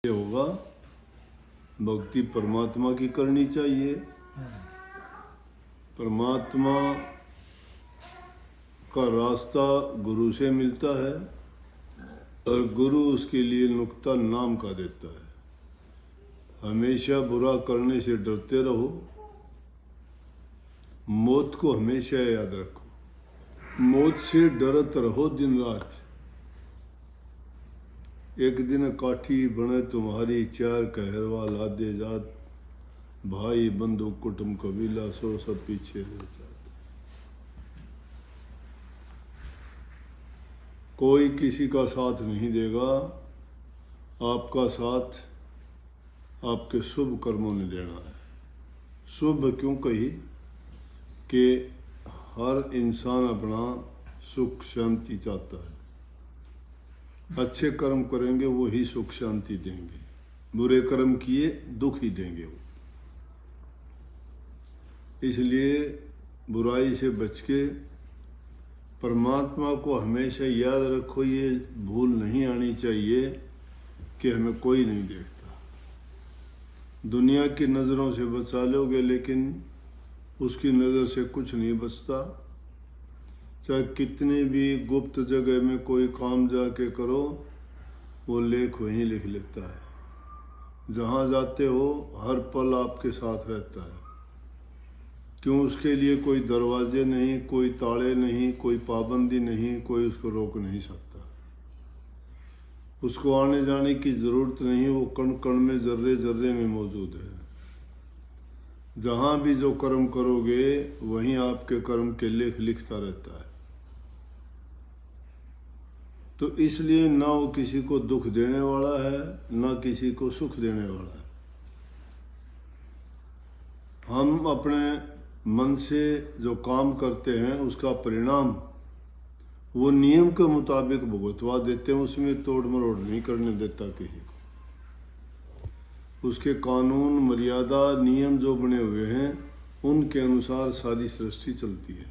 होगा भक्ति परमात्मा की करनी चाहिए। परमात्मा का रास्ता गुरु से मिलता है और गुरु उसके लिए नुक्ता नाम का देता है। हमेशा बुरा करने से डरते रहो, मौत को हमेशा याद रखो, मौत से डरत रहो दिन रात। एक दिन काठी बने तुम्हारी, चार कहरवा लादे जात, भाई बंधु कुटुंब कबीला सो सब पीछे रह जाते। कोई किसी का साथ नहीं देगा, आपका साथ आपके शुभ कर्मों ने देना है। शुभ क्यों कही कि हर इंसान अपना सुख शांति चाहता है। अच्छे कर्म करेंगे वो ही सुख शांति देंगे, बुरे कर्म किए दुख ही देंगे वो। इसलिए बुराई से बच के परमात्मा को हमेशा याद रखो। ये भूल नहीं आनी चाहिए कि हमें कोई नहीं देखता। दुनिया की नज़रों से बचा लोगे लेकिन उसकी नज़र से कुछ नहीं बचता। चाहे कितनी भी गुप्त जगह में कोई काम जाके करो, वो लेख वहीं लिख लेता है। जहाँ जाते हो हर पल आपके साथ रहता है। क्यों? उसके लिए कोई दरवाजे नहीं, कोई ताले नहीं, कोई पाबंदी नहीं, कोई उसको रोक नहीं सकता। उसको आने जाने की ज़रूरत नहीं, वो कण कण में जर्रे जर्रे में मौजूद है। जहाँ भी जो कर्म करोगे वहीं आपके कर्म के लेख लिखता रहता है। तो इसलिए ना वो किसी को दुख देने वाला है, ना किसी को सुख देने वाला है। हम अपने मन से जो काम करते हैं उसका परिणाम वो नियम के मुताबिक भुगतवा देते हैं। उसमें तोड़ मरोड़ नहीं करने देता किसी को। उसके कानून मर्यादा नियम जो बने हुए हैं उनके अनुसार सारी सृष्टि चलती है।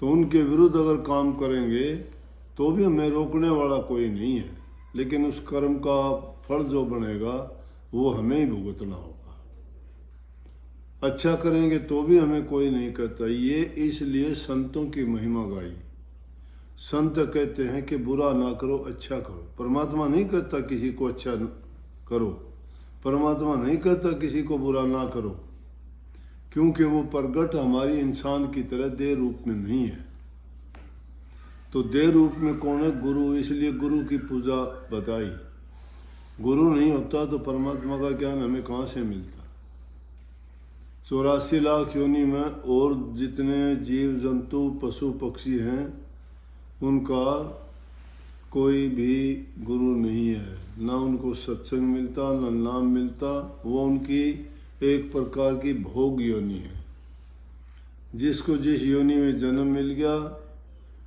तो उनके विरुद्ध अगर काम करेंगे तो भी हमें रोकने वाला कोई नहीं है, लेकिन उस कर्म का फल जो बनेगा वो हमें ही भुगतना होगा। अच्छा करेंगे तो भी हमें कोई नहीं कहता। ये इसलिए संतों की महिमा गाई। संत कहते हैं कि बुरा ना करो, अच्छा करो। परमात्मा नहीं कहता किसी को अच्छा करो, परमात्मा नहीं कहता किसी को बुरा ना करो, क्योंकि वो प्रगट हमारी इंसान की तरह देह रूप में नहीं है। तो देह रूप में कौन है? गुरु। इसलिए गुरु की पूजा बताई। गुरु नहीं होता तो परमात्मा का ज्ञान हमें कहाँ से मिलता? 84 लाख योनि में और जितने जीव जंतु पशु पक्षी हैं उनका कोई भी गुरु नहीं है। ना उनको सत्संग मिलता, ना नाम मिलता। वो उनकी एक प्रकार की भोग योनि है। जिसको जिस योनि में जन्म मिल गया,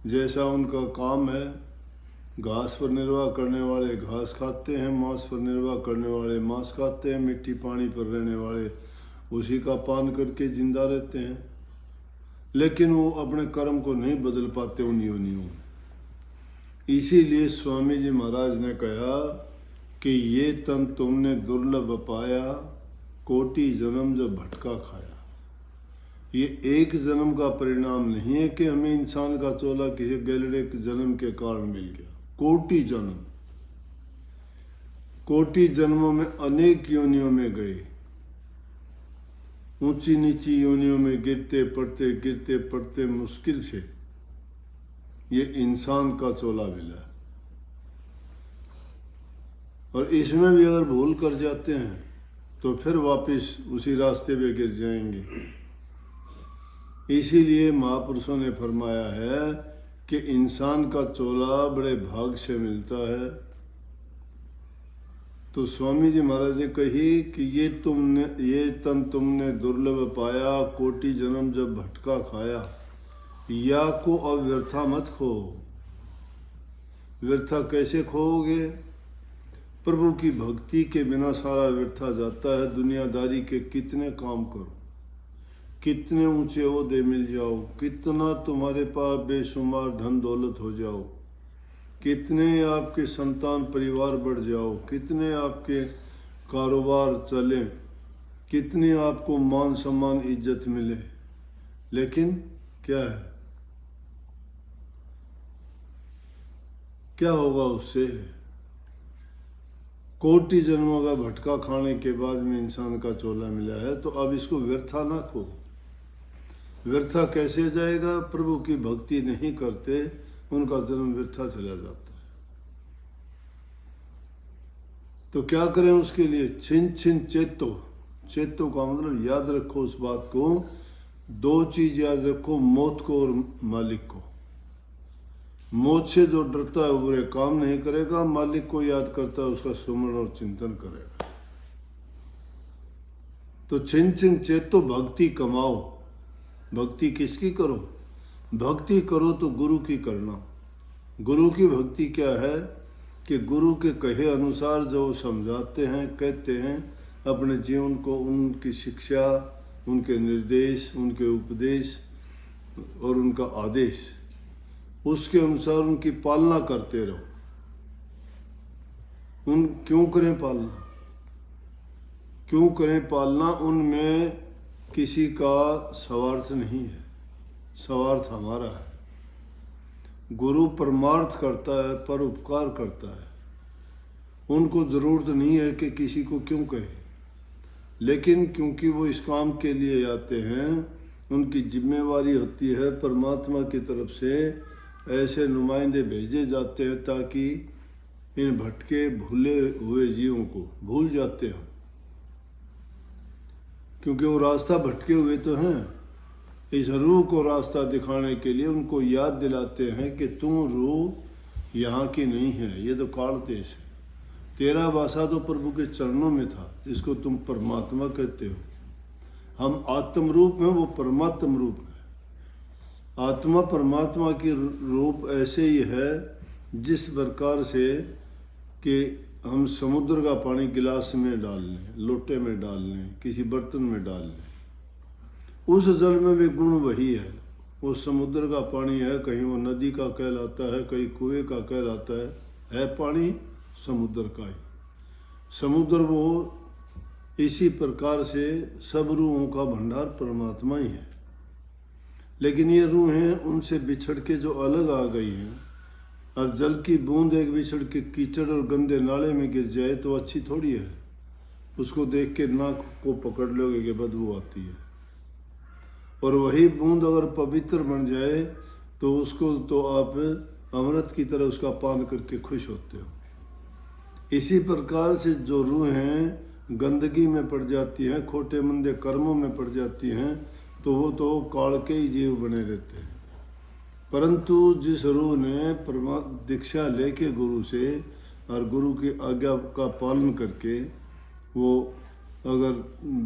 जैसा उनका काम है, घास पर निर्वाह करने वाले घास खाते हैं, मांस पर निर्वाह करने वाले मांस खाते हैं, मिट्टी पानी पर रहने वाले उसी का पान करके जिंदा रहते हैं। लेकिन वो अपने कर्म को नहीं बदल पाते उन योनियों में। इसीलिए स्वामी जी महाराज ने कहा कि ये तन तुमने दुर्लभ पाया, कोटि जन्म जब भटका खाया। ये एक जन्म का परिणाम नहीं है कि हमें इंसान का चोला किसी गैलड़े के जन्म के कारण मिल गया। कोटि जन्म, कोटि जन्मों में अनेक योनियों में गए, ऊंची नीची योनियों में गिरते पड़ते मुश्किल से ये इंसान का चोला मिला। और इसमें भी अगर भूल कर जाते हैं तो फिर वापस उसी रास्ते पे गिर जाएंगे। इसीलिए महापुरुषों ने फरमाया है कि इंसान का चोला बड़े भाग से मिलता है। तो स्वामी जी महाराज ने कही कि ये तन तुमने दुर्लभ पाया, कोटि जन्म जब भटका खाया। या को अब व्यर्था मत खो। व्यर्था कैसे खोओगे? प्रभु की भक्ति के बिना सारा व्यर्था जाता है। दुनियादारी के कितने काम करो, कितने ऊंचे ओहदे मिल जाओ, कितना तुम्हारे पास बेशुमार धन दौलत हो जाओ, कितने आपके संतान परिवार बढ़ जाओ, कितने आपके कारोबार चले, कितनी आपको मान सम्मान इज्जत मिले, लेकिन क्या है, क्या होगा उससे? कोटि जन्मों का भटका खाने के बाद में इंसान का चोला मिला है, तो अब इसको व्यर्था ना खो। व्यर्था कैसे जाएगा? प्रभु की भक्ति नहीं करते, उनका जन्म व्यर्था चला जाता है। तो क्या करें उसके लिए? छिन छिन चेतो। चेतो का मतलब याद रखो उस बात को, दो चीज याद रखो, मौत को और मालिक को। मौत से जो डरता है वो बुरे काम नहीं करेगा, मालिक को याद करता है उसका सुमरण और चिंतन करेगा। तो छिन छिन चेतो, भक्ति कमाओ। भक्ति किसकी करो? भक्ति करो तो गुरु की करना। गुरु की भक्ति क्या है कि गुरु के कहे अनुसार जो समझाते हैं, कहते हैं, अपने जीवन को, उनकी शिक्षा, उनके निर्देश, उनके उपदेश और उनका आदेश, उसके अनुसार उनकी पालना करते रहो। उन क्यों करें पालना? क्यों करें पालना? उनमें किसी का स्वार्थ नहीं है, स्वार्थ हमारा है। गुरु परमार्थ करता है, पर उपकार करता है। उनको जरूरत नहीं है कि किसी को क्यों कहे, लेकिन क्योंकि वो इस काम के लिए आते हैं, उनकी जिम्मेवारी होती है परमात्मा की तरफ से ऐसे नुमाइंदे भेजे जाते हैं ताकि इन भटके भूले हुए जीवों को भूल जाते हैं, क्योंकि वो रास्ता भटके हुए तो हैं। इस रूह को रास्ता दिखाने के लिए उनको याद दिलाते हैं कि तुम रूह यहाँ की नहीं है, ये तो काल देश है। तेरा वासा तो प्रभु के चरणों में था, जिसको तुम परमात्मा कहते हो। हम आत्म रूप में, वो परमात्म रूप है। आत्मा परमात्मा की रूप ऐसे ही है जिस प्रकार से कि हम समुद्र का पानी गिलास में डाल लें, लोटे में डाल लें, किसी बर्तन में डाल लें, उस जल में भी गुण वही है। वो समुद्र का पानी है, कहीं वो नदी का कहलाता है, कहीं कुएं का कहलाता है पानी समुद्र का ही। समुद्र वो इसी प्रकार से सब रूहों का भंडार परमात्मा ही है। लेकिन ये रूहें उनसे बिछड़ के जो अलग आ गई हैं, अब जल की बूंद एक बिछड़ के कीचड़ और गंदे नाले में गिर जाए तो अच्छी थोड़ी है। उसको देख के नाक को पकड़ लोगे कि बदबू आती है। और वही बूंद अगर पवित्र बन जाए तो उसको तो आप अमृत की तरह उसका पान करके खुश होते हो। इसी प्रकार से जो रूहें गंदगी में पड़ जाती हैं, खोटे मंदे कर्मों में पड़ जाती हैं, तो वो तो काल के ही जीव बने रहते हैं। परंतु जिस रूह ने दीक्षा लेके गुरु से और गुरु की आज्ञा का पालन करके वो अगर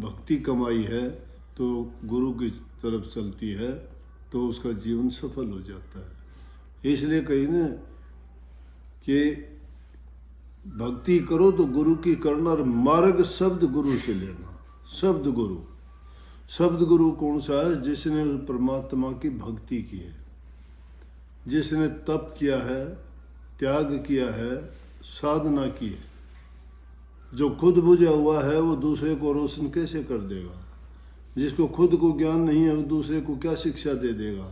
भक्ति कमाई है तो गुरु की तरफ चलती है, तो उसका जीवन सफल हो जाता है। इसलिए कहीं ना कि भक्ति करो तो गुरु की करना, और मार्ग शब्द गुरु से लेना। शब्द गुरु, शब्द गुरु कौन सा है? जिसने परमात्मा की भक्ति की है, जिसने तप किया है, त्याग किया है, साधना की है। जो खुद बुझा हुआ है वो दूसरे को रोशन कैसे कर देगा? जिसको खुद को ज्ञान नहीं है वो दूसरे को क्या शिक्षा दे देगा?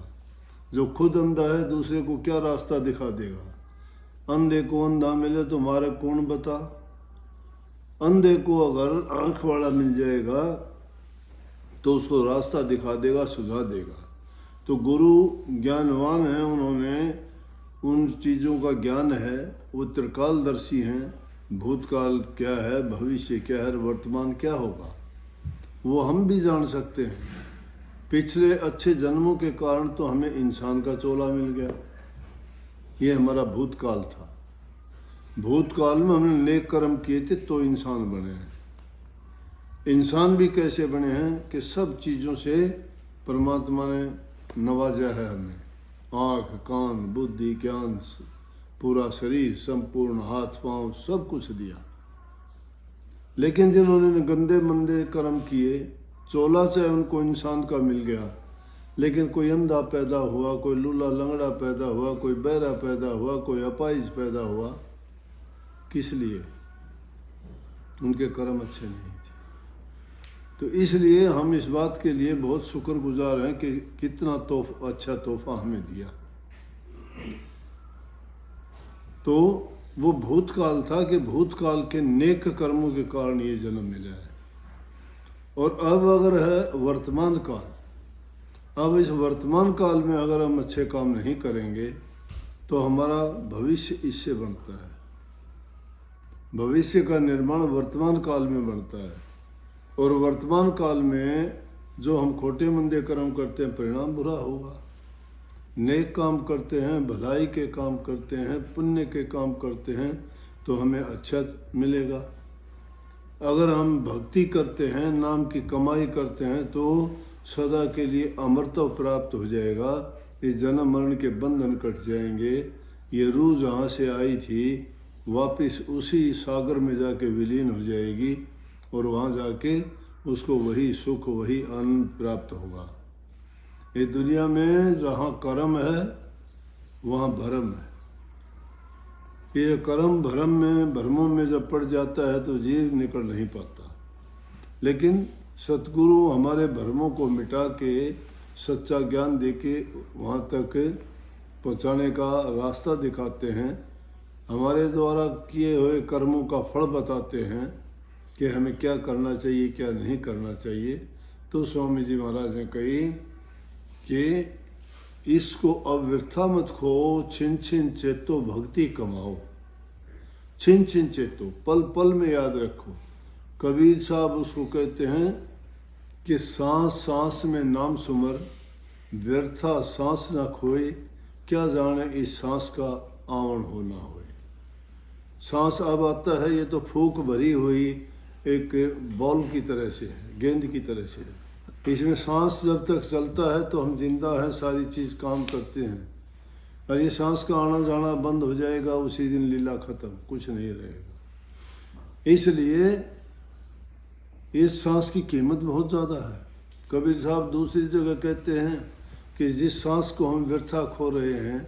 जो खुद अंधा है दूसरे को क्या रास्ता दिखा देगा? अंधे को अंधा मिले तो मार्ग कौन बता? अंधे को अगर आंख वाला मिल जाएगा तो उसको रास्ता दिखा देगा, सुझा देगा। तो गुरु ज्ञानवान है, उन्होंने उन चीज़ों का ज्ञान है, वो त्रिकालदर्शी हैं। भूतकाल क्या है, भविष्य क्या है, वर्तमान क्या होगा, वो हम भी जान सकते हैं। पिछले अच्छे जन्मों के कारण तो हमें इंसान का चोला मिल गया। ये हमारा भूतकाल था। भूतकाल में हमने नेक कर्म किए थे तो इंसान बने हैं। इंसान भी कैसे बने हैं कि सब चीज़ों से परमात्मा ने नवाजा है हमें। आँख, कान, बुद्धि, ज्ञान, पूरा शरीर, संपूर्ण हाथ पांव, सब कुछ दिया। लेकिन जिन्होंने गंदे मंदे कर्म किए, चोला चाहे उनको इंसान का मिल गया, लेकिन कोई अंधा पैदा हुआ, कोई लूला लंगड़ा पैदा हुआ, कोई बहरा पैदा हुआ, कोई अपाहिज पैदा हुआ, किस लिए? उनके कर्म अच्छे नहीं थे। तो इसलिए हम इस बात के लिए बहुत शुक्रगुजार हैं कि कितना अच्छा तोहफा हमें दिया। तो वो भूतकाल था कि भूतकाल के नेक कर्मों के कारण ये जन्म मिला है। और अब अगर है वर्तमान काल, अब इस वर्तमान काल में अगर हम अच्छे काम नहीं करेंगे तो हमारा भविष्य इससे बनता है। भविष्य का निर्माण वर्तमान काल में बनता है, और वर्तमान काल में जो हम खोटे मंदे कर्म करते हैं परिणाम बुरा होगा। नेक काम करते हैं, भलाई के काम करते हैं, पुण्य के काम करते हैं तो हमें अच्छा मिलेगा। अगर हम भक्ति करते हैं, नाम की कमाई करते हैं तो सदा के लिए अमरत्व प्राप्त हो जाएगा। इस जन्म मरण के बंधन कट जाएंगे। ये रूह जहाँ से आई थी वापस उसी सागर में जाके विलीन हो जाएगी, और वहाँ जाके उसको वही सुख, वही आनंद प्राप्त होगा। ये दुनिया में जहाँ कर्म है वहाँ भरम है। ये कर्म भरमों में जब पड़ जाता है तो जीव निकल नहीं पाता। लेकिन सतगुरु हमारे भरमों को मिटा के सच्चा ज्ञान देके वहाँ तक पहुँचाने का रास्ता दिखाते हैं। हमारे द्वारा किए हुए कर्मों का फल बताते हैं कि हमें क्या करना चाहिए, क्या नहीं करना चाहिए। तो स्वामी जी महाराज ने कही कि इसको अब व्यर्था मत खो, छिन छिन चेतो भक्ति कमाओ। छिन छिन चेतो, पल पल में याद रखो। कबीर साहब उसको कहते हैं कि सांस सांस में नाम सुमर, व्यर्था सांस न खोए, क्या जाने इस सांस का आवण हो ना होए। सांस अब आता है, ये तो फूंक भरी हुई एक बॉल की तरह से है, गेंद की तरह से है। इसमें सांस जब तक चलता है तो हम जिंदा हैं, सारी चीज़ काम करते हैं। और ये सांस का आना जाना बंद हो जाएगा, उसी दिन लीला खत्म, कुछ नहीं रहेगा। इसलिए इस सांस की कीमत बहुत ज़्यादा है। कबीर साहब दूसरी जगह कहते हैं कि जिस सांस को हम व्यर्था खो रहे हैं,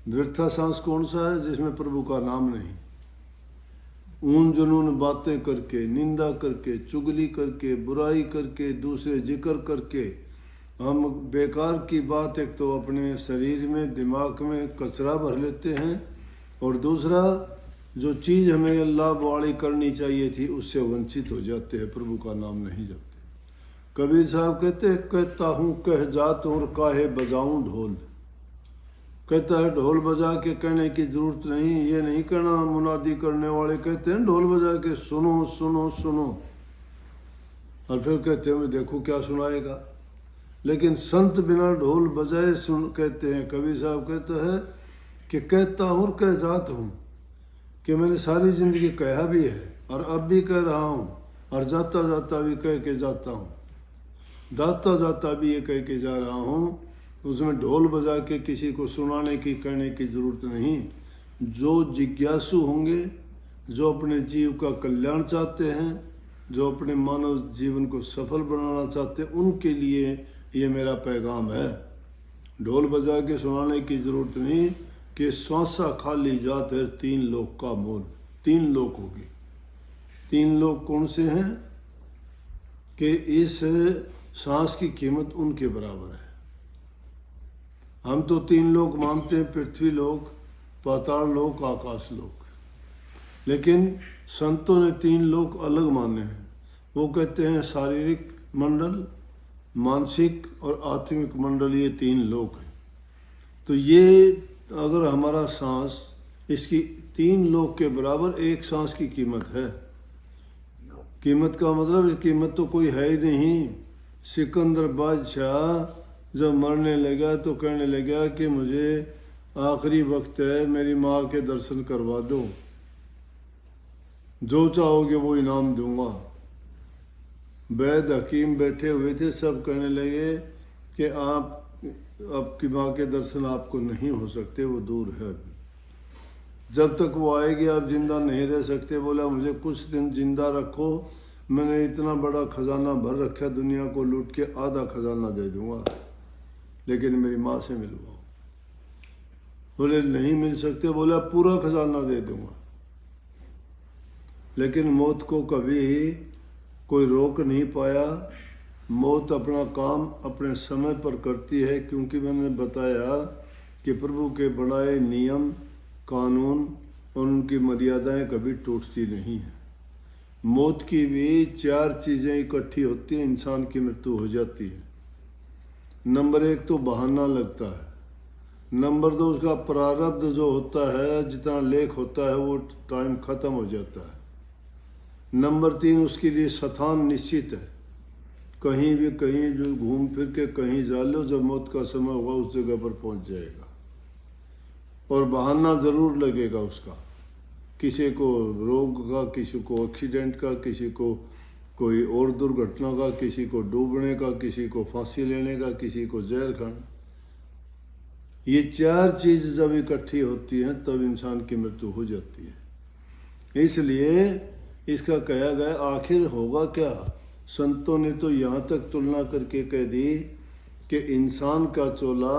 व्यर्था सांस कौन सा है? जिसमें प्रभु का नाम नहीं। ऊन जुनून बातें करके, निंदा करके, चुगली करके, बुराई करके, दूसरे जिक्र करके हम बेकार की बात एक तो अपने शरीर में, दिमाग में कचरा भर लेते हैं, और दूसरा जो चीज़ हमें लाभ वाली करनी चाहिए थी उससे वंचित हो जाते हैं, प्रभु का नाम नहीं जपते। कबीर साहब कहते, कहता हूँ कह जात और काहे बजाऊं ढोल। कहता है ढोल बजा के कहने की जरूरत नहीं, ये नहीं कहना। मुनादी करने वाले कहते हैं ढोल बजा के सुनो सुनो सुनो, और फिर कहते हैं देखो क्या सुनाएगा। लेकिन संत बिना ढोल बजाए सुन कहते हैं। कबीर साहब कहते हैं कि कहता हूँ और कह जात हूँ, कि मैंने सारी जिंदगी कहा भी है और अब भी कह रहा हूँ, और जाता जाता भी कह के जाता हूँ, जाता जाता भी ये कह के जा रहा हूँ। उसमें ढोल बजा के किसी को सुनाने की, कहने की ज़रूरत नहीं। जो जिज्ञासु होंगे, जो अपने जीव का कल्याण चाहते हैं, जो अपने मानव जीवन को सफल बनाना चाहते हैं, उनके लिए ये मेरा पैगाम है। ढोल बजा के सुनाने की ज़रूरत नहीं कि श्वासा खाली जात है 3 लोक का मोल। 3 लोक होगी। 3 लोक कौन से हैं? कि इस सांस की कीमत उनके बराबर है। हम तो 3 लोक मानते हैं, पृथ्वी लोक, पाताल लोक, आकाश लोक। लेकिन संतों ने 3 लोक अलग माने हैं। वो कहते हैं शारीरिक मंडल, मानसिक और आत्मिक मंडल, ये 3 लोक हैं। तो ये अगर हमारा सांस इसकी 3 लोक के बराबर एक सांस की कीमत है। कीमत का मतलब कीमत तो कोई है ही नहीं। सिकंदर बादशाह जब मरने लगा तो कहने लगा कि मुझे आखिरी वक्त है, मेरी माँ के दर्शन करवा दो, जो चाहोगे वो इनाम दूंगा। वैद हकीम बैठे हुए थे, सब कहने लगे कि आपकी माँ के दर्शन आपको नहीं हो सकते, वो दूर है। जब तक वो आएगी आप जिंदा नहीं रह सकते। बोला मुझे कुछ दिन जिंदा रखो, मैंने इतना बड़ा खजाना भर रखा, दुनिया को लूट के आधा खजाना दे दूंगा। लेकिन मेरी माँ से मिलवाओ। बोले नहीं मिल सकते। बोला पूरा खजाना दे दूंगा। लेकिन मौत को कभी कोई रोक नहीं पाया। मौत अपना काम अपने समय पर करती है, क्योंकि मैंने बताया कि प्रभु के बनाए नियम कानून और उनकी मर्यादाएं कभी टूटती नहीं हैं। मौत की भी 4 चीज़ें इकट्ठी होती हैं, इंसान की मृत्यु हो जाती है। नंबर 1 तो बहाना लगता है। नंबर 2 उसका प्रारब्ध जो होता है, जितना लेख होता है वो टाइम खत्म हो जाता है। नंबर 3 उसके लिए स्थान निश्चित है, कहीं भी कहीं जो घूम फिर के कहीं जा लो, जब मौत का समय होगा उस जगह पर पहुंच जाएगा। और बहाना ज़रूर लगेगा उसका, किसी को रोग का, किसी को एक्सीडेंट का, किसी को कोई और दुर्घटना का, किसी को डूबने का, किसी को फांसी लेने का, किसी को जहर खाना। ये 4 चीज़ जब इकट्ठी होती हैं तब इंसान की मृत्यु हो जाती है। इसलिए इसका कहा गया आखिर होगा क्या। संतों ने तो यहाँ तक तुलना करके कह दी कि इंसान का चोला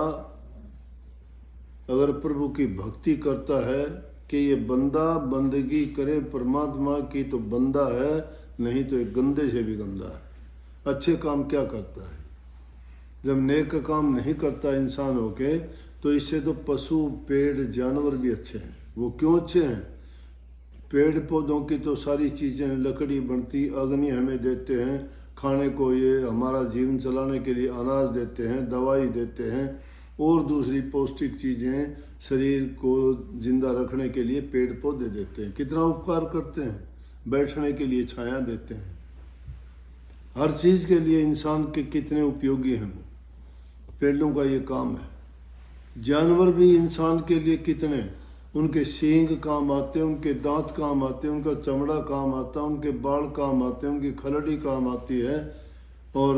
अगर प्रभु की भक्ति करता है कि ये बंदा बंदगी करे परमात्मा की तो बंदा है, नहीं तो एक गंदे से भी गंदा है। अच्छे काम क्या करता है। जब नेक काम नहीं करता इंसान होके, तो इससे तो पशु पेड़ जानवर भी अच्छे हैं। वो क्यों अच्छे हैं। पेड़ पौधों की तो सारी चीज़ें, लकड़ी बनती, अग्नि हमें देते हैं खाने को, ये हमारा जीवन चलाने के लिए अनाज देते हैं, दवाई देते हैं और दूसरी पौष्टिक चीज़ें शरीर को जिंदा रखने के लिए पेड़ पौधे देते हैं। कितना उपकार करते हैं। बैठने के लिए छाया देते हैं। हर चीज़ के लिए इंसान के कितने उपयोगी हैं। पेड़ों का ये काम है। जानवर भी इंसान के लिए कितने, उनके सींग काम आते हैं, उनके दांत काम आते हैं, उनका चमड़ा काम आता है, उनके बाल काम आते हैं, उनकी खलड़ी काम आती है और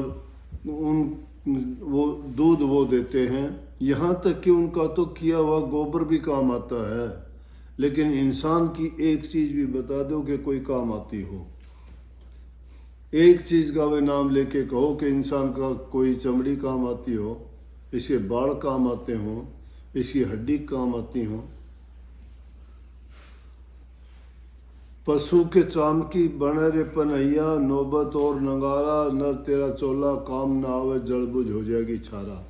वो दूध वो देते हैं। यहाँ तक कि उनका तो किया हुआ गोबर भी काम आता है। लेकिन इंसान की एक चीज़ भी बता दो कि कोई काम आती हो। एक चीज़ का वे नाम लेके कहो कि इंसान का कोई चमड़ी काम आती हो, इसके बाल काम आते हों, इसकी हड्डी काम आती हो। पशु के चाम की बने रे पनैया, नौबत और नगारा, नर तेरा चोला काम ना आवे, जड़ बुझ हो जाएगी छारा।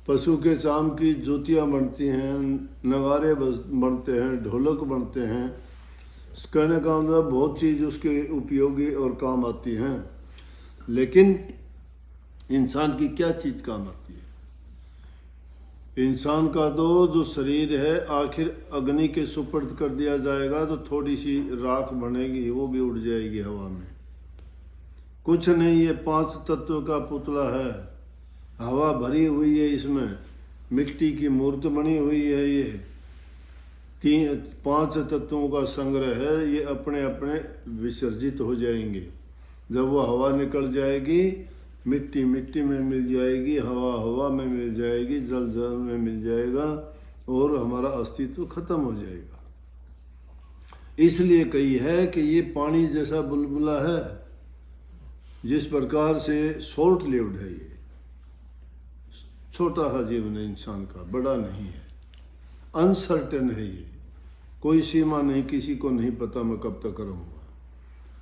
पशु के चाम की जूतियाँ बनती हैं, नगारे बनते हैं, ढोलक बनते हैं। कहने का मतलब बहुत चीज़ उसके उपयोगी और काम आती हैं। लेकिन इंसान की क्या चीज़ काम आती है। इंसान का तो जो शरीर है आखिर अग्नि के सुपर्द कर दिया जाएगा तो थोड़ी सी राख बनेगी, वो भी उड़ जाएगी हवा में। कुछ नहीं, ये 5 तत्व का पुतला है। हवा भरी हुई है, इसमें मिट्टी की मूर्त बनी हुई है। ये 5 तत्वों का संग्रह है। ये अपने अपने विसर्जित हो जाएंगे। जब वो हवा निकल जाएगी, मिट्टी मिट्टी में मिल जाएगी, हवा हवा में मिल जाएगी, जल जल में मिल जाएगा और हमारा अस्तित्व खत्म हो जाएगा। इसलिए कही है कि ये पानी जैसा बुलबुला है। जिस प्रकार से शॉर्ट लिव्ड है, ये छोटा सा जीवन है इंसान का, बड़ा नहीं है। अनसर्टेन है ये, कोई सीमा नहीं, किसी को नहीं पता मैं कब तक रहूँगा।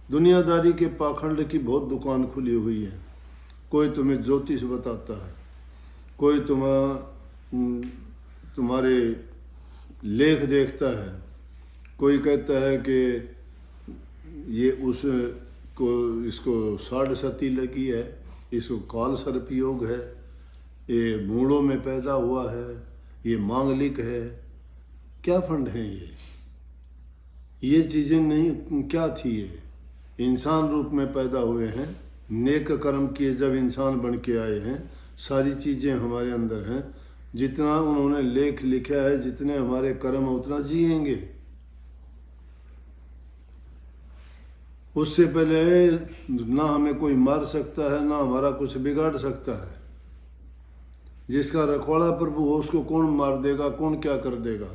दुनियादारी के पाखंड की बहुत दुकान खुली हुई है। कोई तुम्हें ज्योतिष बताता है, कोई तुम्हारे लेख देखता है, कोई कहता है कि ये इसको 6.5 सती लगी है, इसको काल सर्प योग है, ये मूड़ों में पैदा हुआ है, ये मांगलिक है। क्या फंड है ये चीज़ें नहीं, क्या थी ये। इंसान रूप में पैदा हुए हैं, नेक कर्म किए जब इंसान बन के आए हैं। सारी चीज़ें हमारे अंदर हैं। जितना उन्होंने लेख लिखा है, जितने हमारे कर्म उतना जिएंगे। उससे पहले ना हमें कोई मार सकता है, ना हमारा कुछ बिगाड़ सकता है। जिसका रखवाड़ा प्रभु हो उसको कौन मार देगा, कौन क्या कर देगा।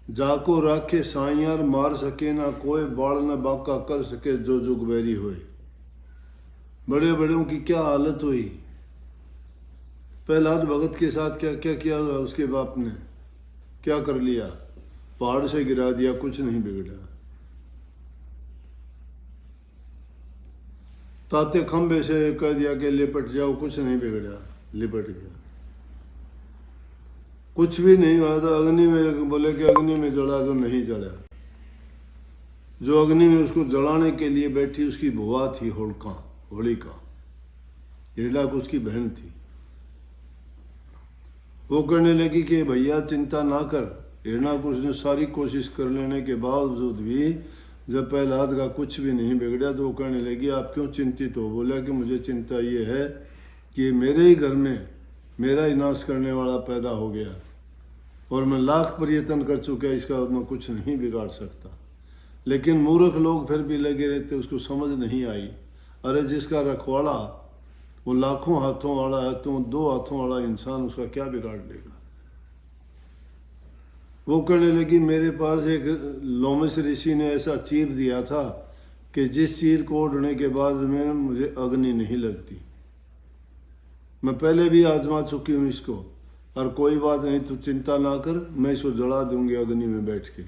जाको राखे साइयार मार सके ना कोई, बाल न बाका कर सके जो जुग बैरी होए। बड़े बड़ों की क्या हालत हुई। प्रहलाद भगत के साथ क्या क्या किया उसके बाप ने, क्या कर लिया? पहाड़ से गिरा दिया, कुछ नहीं बिगड़ा। ताते खंबे से कह दिया कि लिपट जाओ, कुछ नहीं बिगड़ा, लिपट गया। कुछ भी नहीं हुआ। तो अग्नि में बोले कि अग्नि में जला, तो नहीं जला। जो अग्नि में उसको जलाने के लिए बैठी उसकी बुआ थी होलिका, हिरण्यक उसकी बहन थी। वो कहने लगी कि भैया चिंता ना कर। हिरण्यक उसने सारी कोशिश कर लेने के बावजूद भी जब प्रहलाद का कुछ भी नहीं बिगड़ा तो वो कहने लगी आप क्यों चिंतित हो? बोला कि मुझे चिंता ये है कि मेरे ही घर में मेरा ही नाश करने वाला पैदा हो गया और मैं लाख प्रयत्न कर चुका, इसका मैं कुछ नहीं बिगाड़ सकता। लेकिन मूर्ख लोग फिर भी लगे रहते, उसको समझ नहीं आई। अरे जिसका रखवाला वो लाखों हाथों वाला है, तो 2 हाथों वाला इंसान उसका क्या बिगाड़ लेगा? वो कहने लगी मेरे पास एक लोमस ऋषि ने ऐसा चीर दिया था कि जिस चीर को उड़ने के बाद में मुझे अग्नि नहीं लगती। मैं पहले भी आजमा चुकी हूँ इसको, और कोई बात नहीं, तू चिंता ना कर, मैं इसको जला दूंगी अग्नि में बैठ के।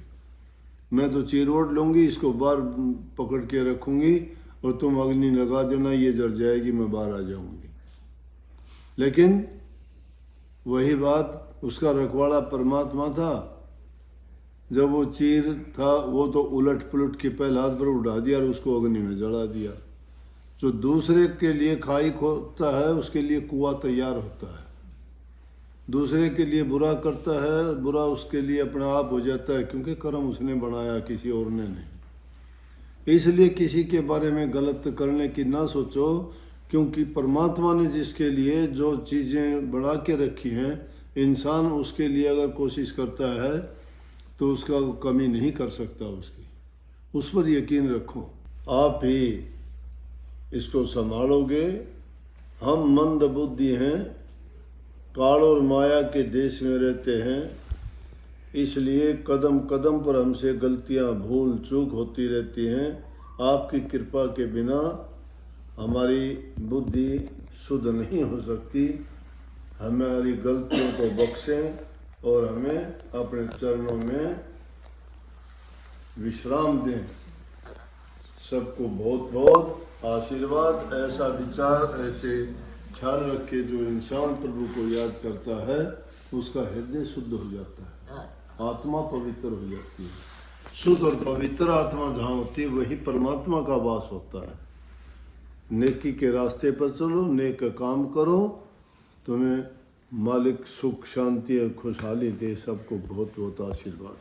मैं तो चीर ओढ़ लूंगी, इसको बाहर पकड़ के रखूंगी और तुम अग्नि लगा देना, ये जल जाएगी, मैं बाहर आ जाऊंगी। लेकिन वही बात, उसका रखवाला परमात्मा था। जब वो चीर था वो तो उलट पुलट के प्रहलाद पर उड़ा दिया और उसको अग्नि में जला दिया। जो दूसरे के लिए खाई खोदता है उसके लिए कुआं तैयार होता है। दूसरे के लिए बुरा करता है, बुरा उसके लिए अपने आप हो जाता है, क्योंकि कर्म उसने बनाया, किसी और ने नहीं। इसलिए किसी के बारे में गलत करने की ना सोचो, क्योंकि परमात्मा ने जिसके लिए जो चीज़ें बना के रखी हैं, इंसान उसके लिए अगर कोशिश करता है तो उसका कमी नहीं कर सकता उसकी। उस पर यकीन रखो, आप ही इसको संभालोगे। हम मंद बुद्धि हैं, काल और माया के देश में रहते हैं, इसलिए कदम कदम पर हमसे गलतियां भूल चूक होती रहती हैं। आपकी कृपा के बिना हमारी बुद्धि शुद्ध नहीं हो सकती। हमारी गलतियों को बख्शें और हमें अपने चरणों में विश्राम दें। सबको बहुत बहुत आशीर्वाद। ऐसा विचार, ऐसे ख्याल रखे, जो इंसान प्रभु को याद करता है उसका हृदय शुद्ध हो जाता है, आत्मा पवित्र हो जाती है। शुद्ध और पवित्र आत्मा जहाँ होती है वही परमात्मा का वास होता है। नेकी के रास्ते पर चलो, नेक काम करो, तुम्हें मालिक सुख शांति और खुशहाली दे। सबको बहुत बहुत आशीर्वाद।